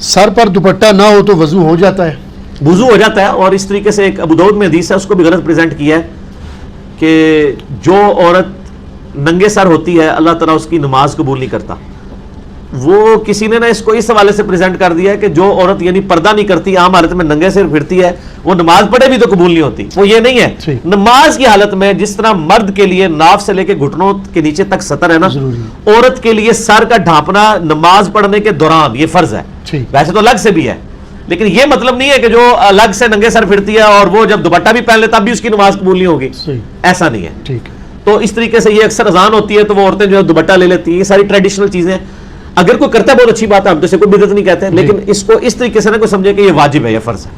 سر پر دوپٹہ نہ ہو تو وضو ہو جاتا ہے؟ وضو ہو جاتا ہے. اور اس طریقے سے ایک ابو داؤد میں حدیث ہے, اس کو بھی غلط پریزنٹ کیا ہے کہ جو عورت ننگے سر ہوتی ہے اللہ تعالیٰ اس کی نماز قبول نہیں کرتا. وہ کسی نے نا اس کو اس حوالے سے پریزنٹ کر دیا ہے کہ جو عورت یعنی پردہ نہیں کرتی, عام حالت میں ننگے سر پھرتی ہے, وہ نماز پڑھے بھی تو قبول نہیں ہوتی. وہ یہ نہیں ہے. نماز کی حالت میں جس طرح مرد کے لیے ناف سے لے کے گھٹنوں کے نیچے تک سطر ہے نا, عورت کے لیے سر کا ڈھانپنا نماز پڑھنے کے دوران یہ فرض ہے. ویسے تو الگ سے بھی ہے, لیکن یہ مطلب نہیں ہے کہ جو الگ سے ننگے سر پھرتی ہے اور وہ جب دوپٹہ بھی پہن لے تب بھی اس کی نماز قبول نہیں ہوگی. ایسا نہیں ہے. تو اس طریقے سے یہ اکثر اذان ہوتی ہے تو وہ عورتیں جو ہے دوپٹہ لے لیتی ہیں. یہ ساری ٹریڈیشنل چیزیں اگر کوئی کرتا ہے بہت اچھی بات ہے, ہم تو اسے کوئی بدعت نہیں کہتے ہیں, لیکن اس کو اس طریقے سے نہ کوئی سمجھے کہ یہ واجب ہے یا فرض ہے.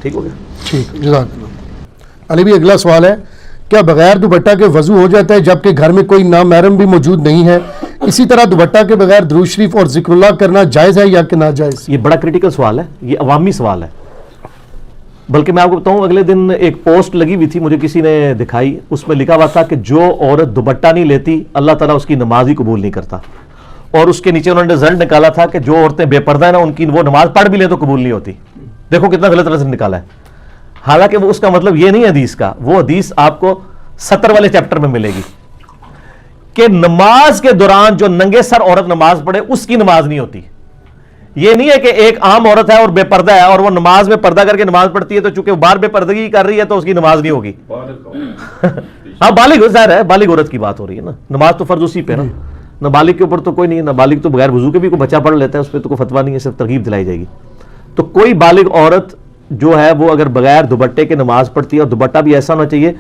ٹھیک ہو گیا؟ ٹھیک, جزاک اللہ. علی بھی اگلا سوال ہے, کیا بغیر دوپٹہ کے وضو ہو جاتا ہے جبکہ گھر میں کوئی نامحرم بھی موجود نہیں ہے؟ اسی طرح دوپٹہ کے بغیر درود شریف اور ذکر اللہ کرنا جائز ہے یا کہ ناجائز؟ یہ بڑا کریٹیکل سوال ہے, یہ عوامی سوال ہے. بلکہ میں آپ کو بتاؤں, اگلے دن ایک پوسٹ لگی ہوئی تھی, مجھے کسی نے دکھائی, اس میں لکھا ہوا تھا کہ جو عورت دوپٹہ نہیں لیتی اللہ تعالیٰ اس کی نماز ہی قبول نہیں کرتا. اور اس کے نیچے انہوں نے رزلٹ نکالا تھا کہ جو عورتیں بے پردہ ہیں نا, ان کی وہ نماز پڑھ بھی لے تو قبول نہیں ہوتی. دیکھو کتنا غلط رزلٹ نکالا ہے. حالانکہ وہ اس کا مطلب یہ نہیں ہے حدیث کا. وہ حدیث آپ کو 70 والے چیپٹر میں ملے گی کہ نماز کے دوران جو ننگے سر عورت نماز پڑھے اس کی نماز نہیں ہوتی. یہ نہیں ہے کہ ایک عام عورت ہے اور بے پردہ ہے اور وہ نماز میں پردہ کر کے نماز پڑھتی ہے تو چونکہ وہ باہر بے پردگی کر رہی ہے تو اس کی نماز نہیں ہوگی. ہاں بالغ ظاہر ہے, بالغ عورت کی بات ہو رہی ہے نا. نماز تو فرض اسی پہ نا, نابالغ کے اوپر تو کوئی نہیں ہے. نابالغ تو بغیر وضو کے بھی کوئی بچہ پڑھ لیتا ہے, اس پہ تو کوئی فتویٰ نہیں ہے, صرف ترغیب دلائی جائے گی. تو کوئی بالغ عورت جو ہے وہ اگر بغیر دوپٹے کے نماز پڑھتی ہے, اور دوپٹہ بھی ایسا ہونا چاہیے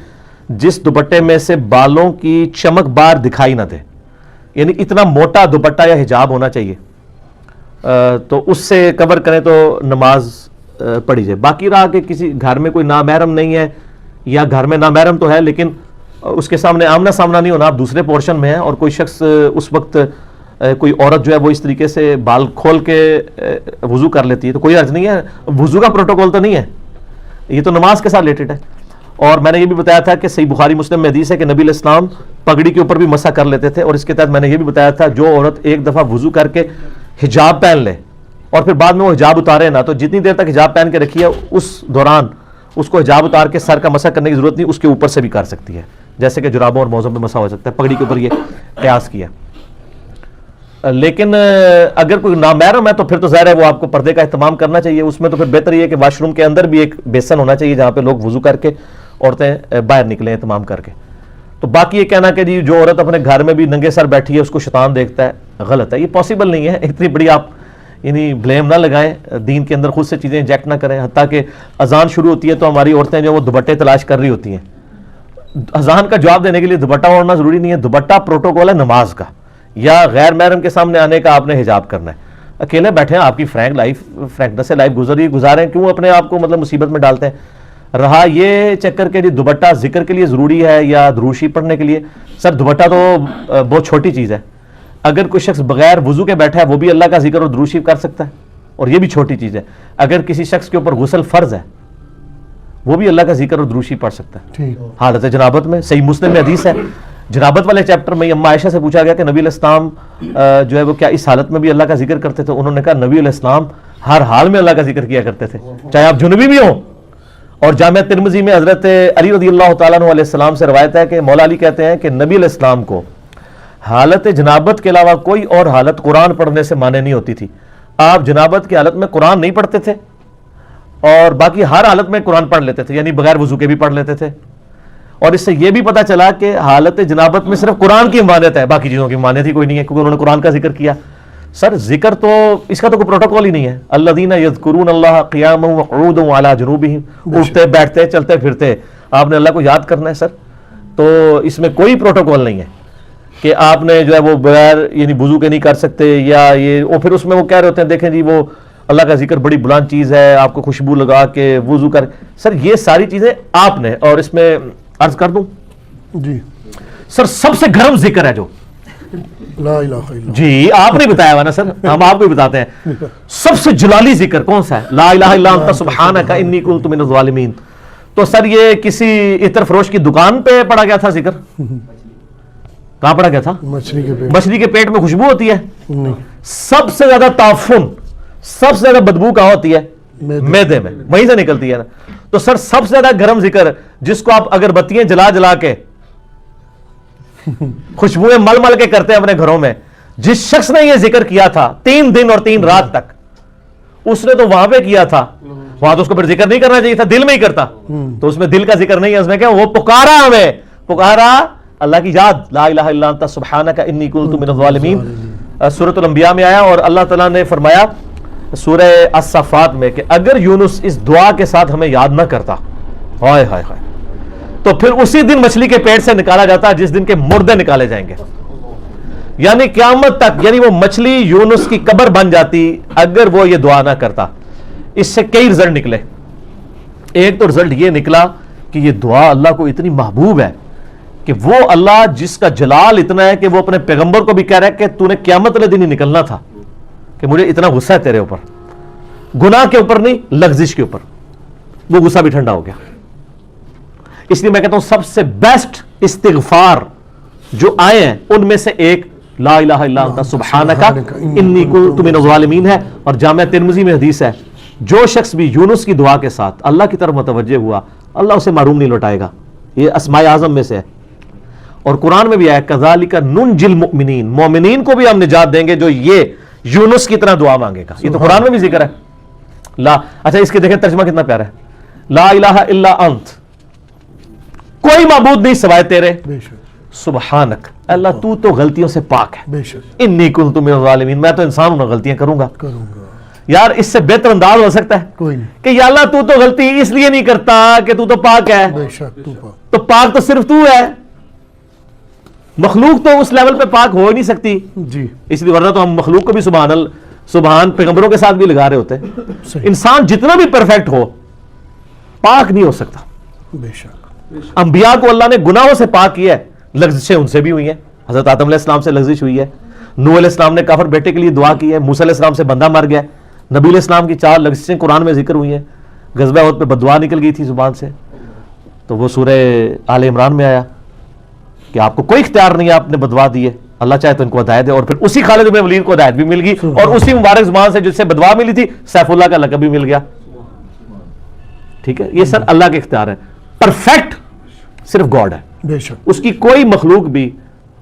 جس دوپٹے میں سے بالوں کی چمک بار دکھائی نہ دے, یعنی اتنا موٹا دوپٹہ یا حجاب ہونا چاہیے, تو اس سے کور کریں تو نماز پڑھی جائے. باقی رہا کہ کسی گھر میں کوئی نامحرم نہیں ہے, یا گھر میں نامحرم تو ہے لیکن اس کے سامنے آمنا سامنا نہیں ہونا, آپ دوسرے پورشن میں ہیں, اور کوئی شخص اس وقت کوئی عورت جو ہے وہ اس طریقے سے بال کھول کے وضو کر لیتی ہے تو کوئی حرج نہیں ہے. وضو کا پروٹوکول تو نہیں ہے, یہ تو نماز کے ساتھ ریلیٹڈ ہے. اور میں نے یہ بھی بتایا تھا کہ صحیح بخاری مسلم میں حدیث ہے کہ نبی علیہ السلام پگڑی کے اوپر بھی مسح کر لیتے تھے. اور اس کے تحت میں نے یہ بھی بتایا تھا جو عورت ایک دفعہ وضو کر کے حجاب پہن لے اور پھر بعد میں وہ حجاب اتارے نہ, تو جتنی دیر تک حجاب پہن کے رکھی ہے اس دوران اس کو حجاب اتار کے سر کا مسح کرنے کی ضرورت نہیں, اس کے اوپر سے بھی کر سکتی ہے, جیسے کہ جرابوں اور موزوں پہ مسح ہو سکتا ہے. پگڑی کے اوپر یہ قیاس کیا. لیکن اگر کوئی نامحرم ہے تو پھر تو ظاہر ہے وہ آپ کو پردے کا اہتمام کرنا چاہیے. اس میں تو پھر بہتر یہ ہے کہ واش روم کے اندر بھی ایک بیسن ہونا چاہیے جہاں پہ لوگ وضو کر کے عورتیں باہر نکلیں اہتمام کر کے. تو باقی یہ کہنا کہ جی جو عورت اپنے گھر میں بھی ننگے سر بیٹھی ہے اس کو شیطان دیکھتا ہے, غلط ہے. یہ پاسبل نہیں ہے. اتنی بڑی آپ یعنی بلیم نہ لگائیں, دین کے اندر خود سے چیزیں انجیکٹ نہ کریں. حتیٰ کہ اذان شروع ہوتی ہے تو ہماری عورتیں جو وہ دوپٹے تلاش کر رہی ہوتی ہیں. اذان کا جواب دینے کے لیے دوپٹہ اوڑھنا ضروری نہیں ہے. دوپٹہ پروٹوکول ہے نماز کا, یا غیر محرم کے سامنے آنے کا آپ نے حجاب کرنا ہے. اکیلے بیٹھے ہیں, آپ کی فرینکنس سے لائف گزاریں, کیوں اپنے آپ کو مطلب مصیبت میں ڈالتے ہیں. رہا یہ چکر کے دوپٹہ ذکر کے لیے ضروری ہے یا درود شریف پڑھنے کے لیے, سر دوپٹہ تو بہت چھوٹی چیز ہے. اگر کوئی شخص بغیر وضو کے بیٹھا ہے وہ بھی اللہ کا ذکر اور درود شریف کر سکتا ہے, اور یہ بھی چھوٹی چیز ہے. اگر کسی شخص کے اوپر غسل فرض ہے وہ بھی اللہ کا ذکر اور درود شریف پڑھ سکتا ہے حالت جنابت میں. صحیح مسلم میں حدیث ہے, جنابت والے چیپٹر میں اما عائشہ سے پوچھا گیا کہ نبی علیہ السلام جو ہے وہ کیا اس حالت میں بھی اللہ کا ذکر کرتے تھے؟ انہوں نے کہا نبی علیہ السلام ہر حال میں اللہ کا ذکر کیا کرتے تھے, چاہے آپ جنبی بھی ہوں. اور جامعہ ترمذی میں حضرت علی رضی اللہ تعالیٰ عنہ علیہ السلام سے روایت ہے کہ مولا علی کہتے ہیں کہ نبی علیہ السلام کو حالت جنابت کے علاوہ کوئی اور حالت قرآن پڑھنے سے مانے نہیں ہوتی تھی. آپ جنابت کی حالت میں قرآن نہیں پڑھتے تھے اور باقی ہر حالت میں قرآن پڑھ لیتے تھے, یعنی بغیر وضو کے بھی پڑھ لیتے تھے. اور اس سے یہ بھی پتہ چلا کہ حالت جنابت میں صرف قرآن کی ممانعت ہے, باقی چیزوں کی ممانعت ہی کوئی نہیں ہے, کیونکہ انہوں نے قرآن کا ذکر کیا. سر ذکر تو اس کا تو کوئی پروٹوکول ہی نہیں ہے. الذین یذکرون اللہ قیاما وقعودا وعلی جنوبہم, اٹھتے بیٹھتے چلتے پھرتے آپ نے اللہ کو یاد کرنا ہے. سر تو اس میں کوئی پروٹوکول نہیں ہے کہ آپ نے جو ہے وہ بغیر یعنی وضو کے نہیں کر سکتے, یا یہ اور پھر اس میں وہ کہہ رہے ہوتے ہیں دیکھیں جی وہ اللہ کا ذکر بڑی بلند چیز ہے, آپ کو خوشبو لگا کے وضو کر. سر یہ ساری چیزیں آپ نے, اور اس میں عرض کر دوں جی سر سب سے گرم ذکر ہے جو لا الہ الا اللہ, جی آپ نے بتایا ہوا نا سر, ہم آپ کو بتاتے ہیں. سب سے جلالی ذکر کون سا ہے؟ لا الہ الا انت سبحانک انی کنت من الظالمین. تو سر یہ کسی عطر فروش کی دکان پہ پڑا گیا تھا ذکر؟ کہاں پڑا گیا تھا؟ مچھلی کے پیٹ. مچھلی کے پیٹ میں خوشبو ہوتی ہے. سب سے زیادہ تعفن, سب سے زیادہ بدبو کہاں ہوتی ہے؟ میدے میں، وہیں سے نکلتی ہے نا. تو سر سب سے زیادہ گرم ذکر جس کو آپ اگربتیاں جلا جلا کے خوشبوئیں مل مل کے کرتے ہیں اپنے گھروں میں، جس شخص نے یہ ذکر کیا تھا 3 دن اور 3 رات تک، اس نے تو وہاں پہ کیا تھا، وہاں تو اس کو پھر ذکر نہیں کرنا چاہیے تھا، دل میں ہی کرتا. تو اس میں دل کا ذکر نہیں ہے، اس میں کیا وہ پکارا، ہمیں پکارا اللہ کی یاد، لا الہ الا انت سبحانک انی کنت من الظالمین. سورۃ الانبیاء میں آیا اور اللہ تعالیٰ نے فرمایا سورہ الصفات میں کہ اگر یونس اس دعا کے ساتھ ہمیں یاد نہ کرتا، ہائے ہائے ہائے، تو پھر اسی دن مچھلی کے پیٹ سے نکالا جاتا جس دن کے مردے نکالے جائیں گے، یعنی قیامت تک، یعنی وہ مچھلی یونس کی قبر بن جاتی اگر وہ یہ دعا نہ کرتا. اس سے کئی رزلٹ نکلے. ایک تو رزلٹ یہ نکلا کہ یہ دعا اللہ کو اتنی محبوب ہے کہ وہ اللہ جس کا جلال اتنا ہے کہ وہ اپنے پیغمبر کو بھی کہہ رہا ہے کہ تو نے قیامت والے دن ہی نکلنا تھا، کہ مجھے اتنا غصہ ہے تیرے اوپر، گناہ کے اوپر نہیں، لغزش کے اوپر. وہ غصہ بھی ٹھنڈا ہو گیا. اس لیے میں کہتا ہوں سب سے بیسٹ استغفار جو آئے ہیں ان میں سے ایک لا الہ الا انت سبحانک انی کنت من الظالمین ہے. اور جامعہ ترمذی میں حدیث ہے جو شخص بھی یونس کی دعا کے ساتھ اللہ کی طرف متوجہ ہوا اللہ اسے محروم نہیں لوٹائے گا. یہ اسماء اعظم میں سے ہے. اور قرآن میں بھی آیا کذالک ننجی المؤمنین، مومنین کو بھی ہم نجات دیں گے جو یہ یونس کی طرح دعا مانگے گا. یہ تو قرآن میں بھی ذکر ہے. اچھا اس کے دیکھیں ترجمہ کتنا پیارا ہے. لا الہ الا انت، کوئی معبود نہیں سوائے تیرے، سبحانک، اللہ تو تو غلطیوں سے پاک ہے، انی کنت من الظالمین، میں تو انسان ہوں، غلطیاں کروں گا. یار اس سے بہتر انداز ہو سکتا ہے کہ یا اللہ تو تو غلطی اس لیے نہیں کرتا کہ تو پاک ہے. تو پاک تو صرف تو ہے، مخلوق تو اس لیول پہ پاک ہو ہی نہیں سکتی جی. اس لیے ورنہ تو ہم مخلوق کو بھی سبحان پیغمبروں کے ساتھ بھی لگا رہے ہوتے ہیں. انسان جتنا بھی پرفیکٹ ہو پاک نہیں ہو سکتا. بے شک انبیاء کو اللہ نے گناہوں سے پاک کیا ہے، لغزشیں ان سے بھی ہوئی ہیں. حضرت آدم علیہ السلام سے لغزش ہوئی ہے، نوح علیہ السلام نے کافر بیٹے کے لیے دعا کی ہے، موسیٰ علیہ السلام سے بندہ مر گیا، نبی علیہ السلام کی 4 لغزشیں قرآن میں ذکر ہوئی ہیں. غزوہ احد پہ بددعا نکل گئی تھی زبان سے، تو وہ سورہ آل عمران میں آیا کہ آپ کو کوئی اختیار نہیں ہے، آپ نے بددعا دی ہے، اللہ چاہے تو ان کو ہدایت دے. اور پھر اسی خالد بن ولید کو ہدایت بھی مل گئی اور اسی مبارک زبان سے جس سے بددعا ملی تھی سیف اللہ کا لقب بھی مل گیا. ٹھیک ہے، یہ سر اللہ کے اختیار ہے. پرفیکٹ صرف گاڈ ہے، بے شک اس کی کوئی مخلوق بھی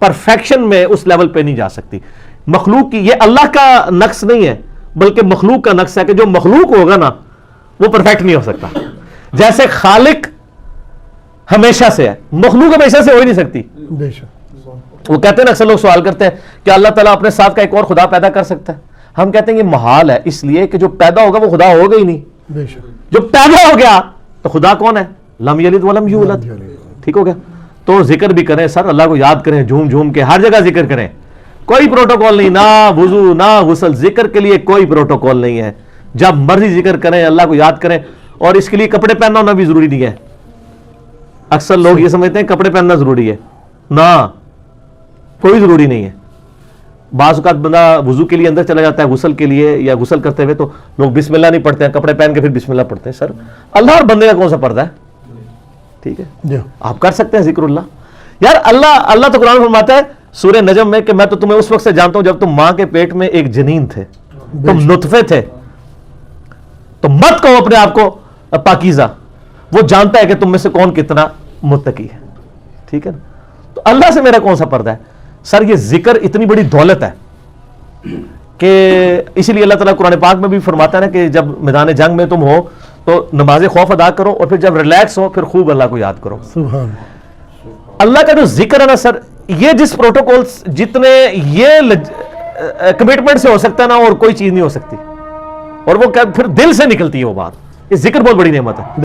پرفیکشن میں اس لیول پہ نہیں جا سکتی. مخلوق کی یہ اللہ کا نقص نہیں ہے بلکہ مخلوق کا نقص ہے کہ جو مخلوق ہوگا نا وہ پرفیکٹ نہیں ہو سکتا. جیسے خالق ہمیشہ سے ہے، مخلوق ہمیشہ سے ہو ہی نہیں سکتی. بے شک وہ کہتے ہیں نا، اکثر لوگ سوال کرتے ہیں کہ اللہ تعالیٰ اپنے ساتھ کا ایک اور خدا پیدا کر سکتا ہے. ہم کہتے ہیں یہ محال ہے، اس لیے کہ جو پیدا ہوگا وہ خدا ہوگا ہی نہیں. بے شک جو پیدا ہو گیا تو خدا کون ہے؟ لم یلد ولم یولد. ٹھیک ہو گیا. تو ذکر بھی کریں سر، اللہ کو یاد کریں، جھوم جھوم کے ہر جگہ ذکر کریں. کوئی پروٹوکول نہیں، نہ وضو نہ غسل، ذکر کے لیے کوئی پروٹوکول نہیں ہے. جب مرضی ذکر کریں، اللہ کو یاد کریں. اور اس کے لیے کپڑے پہننا ہونا بھی ضروری نہیں ہے. اکثر لوگ یہ سمجھتے ہیں کپڑے پہننا ضروری ہے، نہ کوئی ضروری نہیں ہے. بعض اوقات بندہ وضو کے لیے اندر چلا جاتا ہے غسل کے لیے یا غسل کرتے ہوئے تو لوگ بسم اللہ نہیں پڑھتے ہیں، کپڑے پہن کے پھر بسم اللہ پڑھتے ہیں. سر اللہ اور بندے کا کون سا پردہ ہے؟ ٹھیک ہے، آپ کر سکتے ہیں ذکر اللہ. یار اللہ تو قرآن فرماتا ہے سورہ نجم میں کہ میں تو تمہیں اس وقت سے جانتا ہوں جب تم ماں کے پیٹ میں ایک جنین تھے، تم نطفے تھے. تو مت کہو اپنے آپ کو پاکیزہ، وہ جانتا ہے کہ تم میں سے کون کتنا متقی ہے. ٹھیک ہے نا. تو اللہ سے میرا کون سا پردہ ہے؟ سر یہ ذکر اتنی بڑی دولت ہے کہ اسی لیے اللہ تعالیٰ قرآن پاک میں بھی فرماتا ہے نا کہ جب میدان جنگ میں تم ہو تو نماز خوف ادا کرو اور پھر جب ریلیکس ہو پھر خوب اللہ کو یاد کرو. سبحان اللہ کا جو ذکر ہے نا سر، یہ جس پروٹوکول جتنے یہ کمٹمنٹ سے ہو سکتا ہے نا اور کوئی چیز نہیں ہو سکتی. اور وہ پھر دل سے نکلتی ہے وہ بات. یہ ذکر بہت بڑی نعمت ہے.